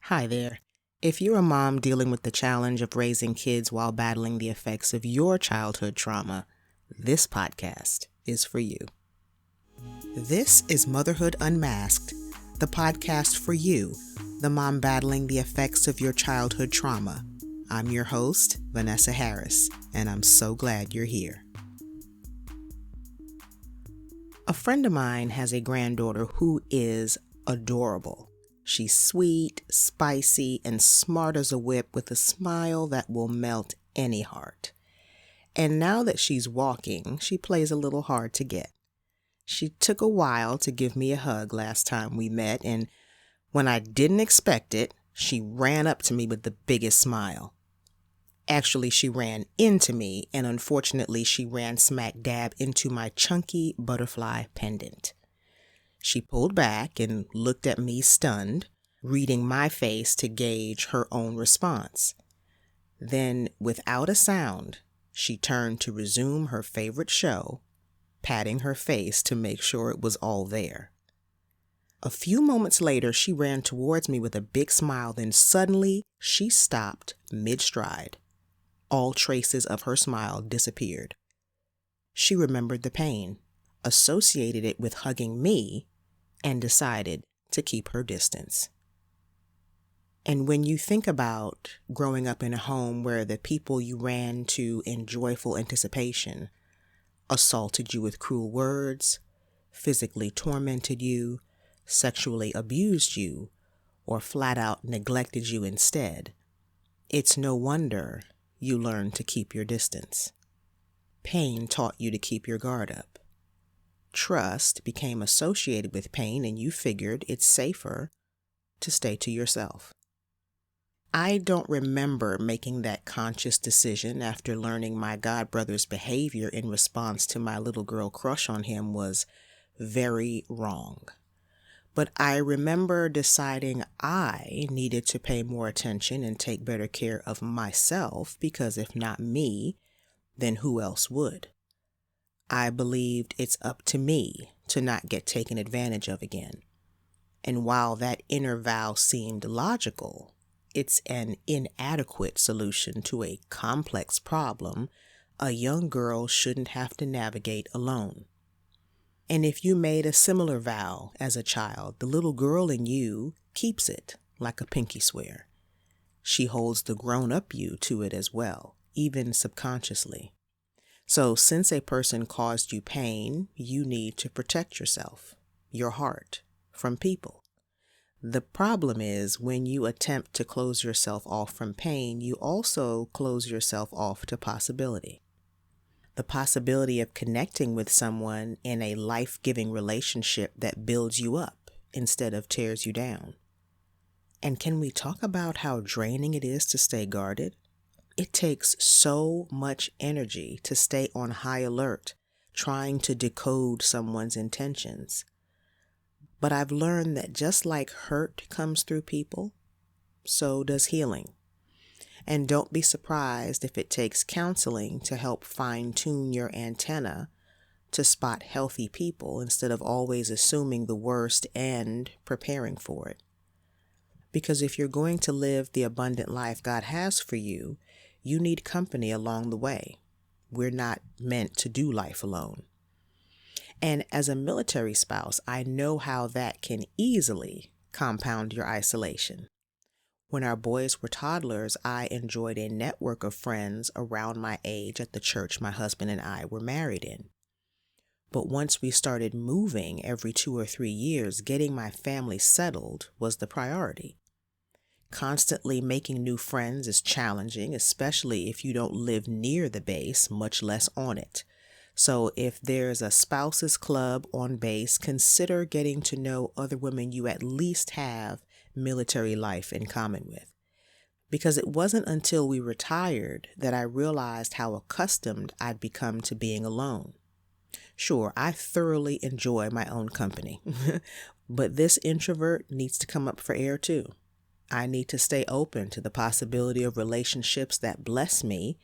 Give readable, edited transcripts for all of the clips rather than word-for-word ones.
Hi there. If you're a mom dealing with the challenge of raising kids while battling the effects of your childhood trauma, this podcast is for you. This is Motherhood Unmasked, the podcast for you, the mom battling the effects of your childhood trauma. I'm your host, Vanessa Harris, and I'm so glad you're here. A friend of mine has a granddaughter who is adorable. She's sweet, spicy, and smart as a whip with a smile that will melt any heart. And now that she's walking, she plays a little hard to get. She took a while to give me a hug last time we met, and when I didn't expect it, she ran up to me with the biggest smile. Actually, she ran into me, and unfortunately, she ran smack dab into my chunky butterfly pendant. She pulled back and looked at me stunned, reading my face to gauge her own response. Then, without a sound, she turned to resume her favorite show, patting her face to make sure it was all there. A few moments later, she ran towards me with a big smile, then suddenly she stopped mid-stride. All traces of her smile disappeared. She remembered the pain, associated it with hugging me, and decided to keep her distance. And when you think about growing up in a home where the people you ran to in joyful anticipation assaulted you with cruel words, physically tormented you, sexually abused you, or flat out neglected you instead, it's no wonder you learned to keep your distance. Pain taught you to keep your guard up. Trust became associated with pain, and you figured it's safer to stay to yourself. I don't remember making that conscious decision after learning my godbrother's behavior in response to my little girl crush on him was very wrong. But I remember deciding I needed to pay more attention and take better care of myself because if not me, then who else would? I believed it's up to me to not get taken advantage of again. And while that inner vow seemed logical, it's an inadequate solution to a complex problem a young girl shouldn't have to navigate alone. And if you made a similar vow as a child, the little girl in you keeps it like a pinky swear. She holds the grown-up you to it as well, even subconsciously. So since a person caused you pain, you need to protect yourself, your heart, from people. The problem is when you attempt to close yourself off from pain, you also close yourself off to possibility. The possibility of connecting with someone in a life-giving relationship that builds you up instead of tears you down. And can we talk about how draining it is to stay guarded? It takes so much energy to stay on high alert, trying to decode someone's intentions. But I've learned that just like hurt comes through people, so does healing. And don't be surprised if it takes counseling to help fine-tune your antenna to spot healthy people instead of always assuming the worst and preparing for it. Because if you're going to live the abundant life God has for you, you need company along the way. We're not meant to do life alone. And as a military spouse, I know how that can easily compound your isolation. When our boys were toddlers, I enjoyed a network of friends around my age at the church my husband and I were married in. But once we started moving every 2 or 3 years, getting my family settled was the priority. Constantly making new friends is challenging, especially if you don't live near the base, much less on it. So if there's a spouses club on base, consider getting to know other women you at least have military life in common with. Because it wasn't until we retired that I realized how accustomed I'd become to being alone. Sure, I thoroughly enjoy my own company, but this introvert needs to come up for air too. I need to stay open to the possibility of relationships that bless me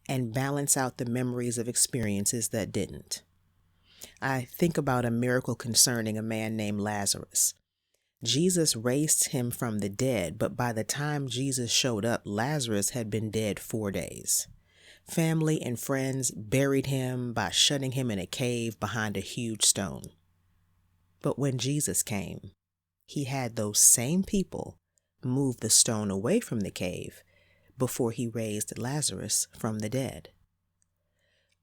and balance out the memories of experiences that didn't. I think about a miracle concerning a man named Lazarus. Jesus raised him from the dead, but by the time Jesus showed up, Lazarus had been dead 4 days. Family and friends buried him by shutting him in a cave behind a huge stone. But when Jesus came, he had those same people move the stone away from the cave before he raised Lazarus from the dead.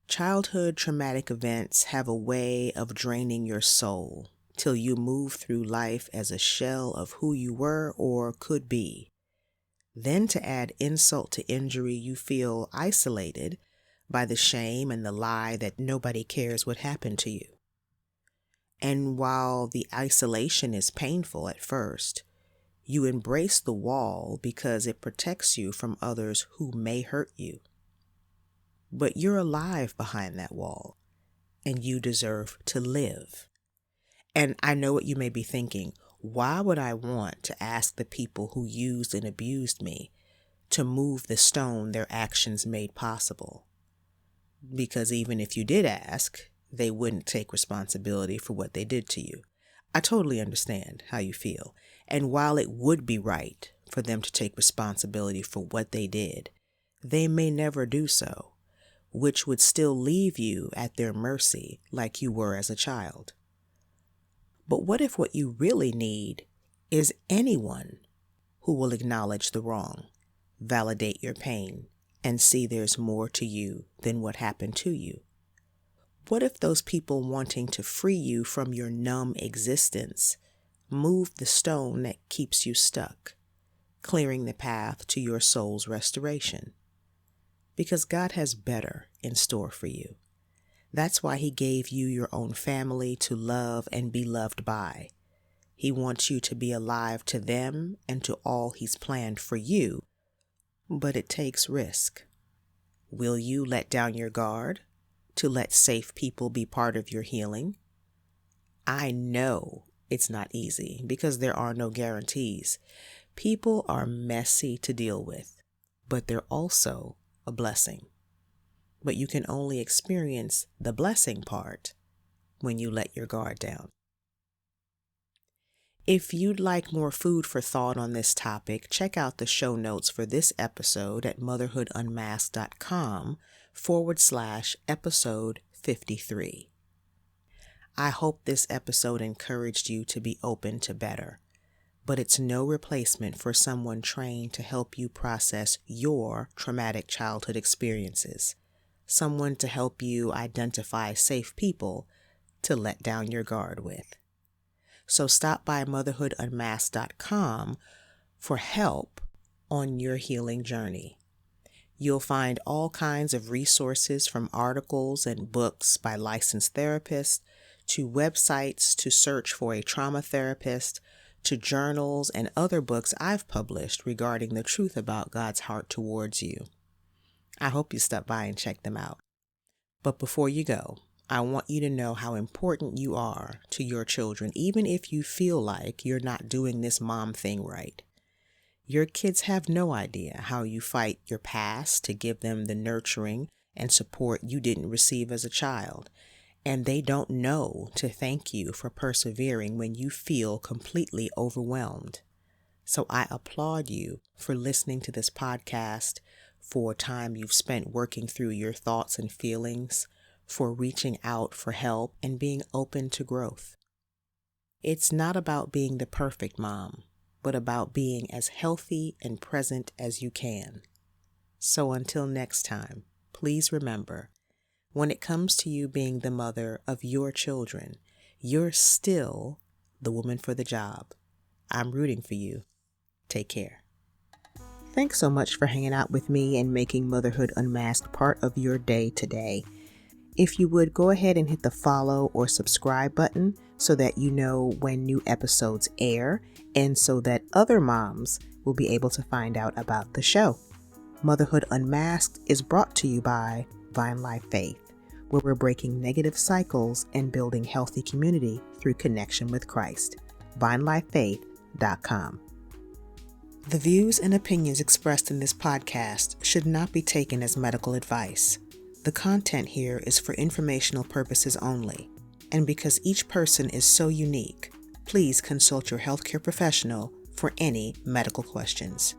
Childhood traumatic events have a way of draining your soul till you move through life as a shell of who you were or could be. Then to add insult to injury, you feel isolated by the shame and the lie that nobody cares what happened to you. And while the isolation is painful at first, you embrace the wall because it protects you from others who may hurt you. But you're alive behind that wall, and you deserve to live. And I know what you may be thinking. Why would I want to ask the people who used and abused me to move the stone their actions made possible? Because even if you did ask, they wouldn't take responsibility for what they did to you. I totally understand how you feel. And while it would be right for them to take responsibility for what they did, they may never do so, which would still leave you at their mercy like you were as a child. But what if what you really need is anyone who will acknowledge the wrong, validate your pain, and see there's more to you than what happened to you? What if those people wanting to free you from your numb existence move the stone that keeps you stuck, clearing the path to your soul's restoration? Because God has better in store for you. That's why he gave you your own family to love and be loved by. He wants you to be alive to them and to all he's planned for you, but it takes risk. Will you let down your guard to let safe people be part of your healing? I know it's not easy because there are no guarantees. People are messy to deal with, but they're also a blessing. But you can only experience the blessing part when you let your guard down. If you'd like more food for thought on this topic, check out the show notes for this episode at motherhoodunmasked.com/episode 53. I hope this episode encouraged you to be open to better, but it's no replacement for someone trained to help you process your traumatic childhood experiences. Someone to help you identify safe people to let down your guard with. So stop by motherhoodunmasked.com for help on your healing journey. You'll find all kinds of resources from articles and books by licensed therapists to websites to search for a trauma therapist to journals and other books I've published regarding the truth about God's heart towards you. I hope you stop by and check them out. But before you go, I want you to know how important you are to your children, even if you feel like you're not doing this mom thing right. Your kids have no idea how you fight your past to give them the nurturing and support you didn't receive as a child, and they don't know to thank you for persevering when you feel completely overwhelmed. So I applaud you for listening to this podcast, for time you've spent working through your thoughts and feelings, for reaching out for help and being open to growth. It's not about being the perfect mom, but about being as healthy and present as you can. So until next time, please remember, when it comes to you being the mother of your children, you're still the woman for the job. I'm rooting for you. Take care. Thanks so much for hanging out with me and making Motherhood Unmasked part of your day today. If you would, go ahead and hit the follow or subscribe button so that you know when new episodes air and so that other moms will be able to find out about the show. Motherhood Unmasked is brought to you by Vine Life Faith, where we're breaking negative cycles and building healthy community through connection with Christ. VineLifeFaith.com. The views and opinions expressed in this podcast should not be taken as medical advice. The content here is for informational purposes only, and because each person is so unique, Please consult your healthcare professional for any medical questions.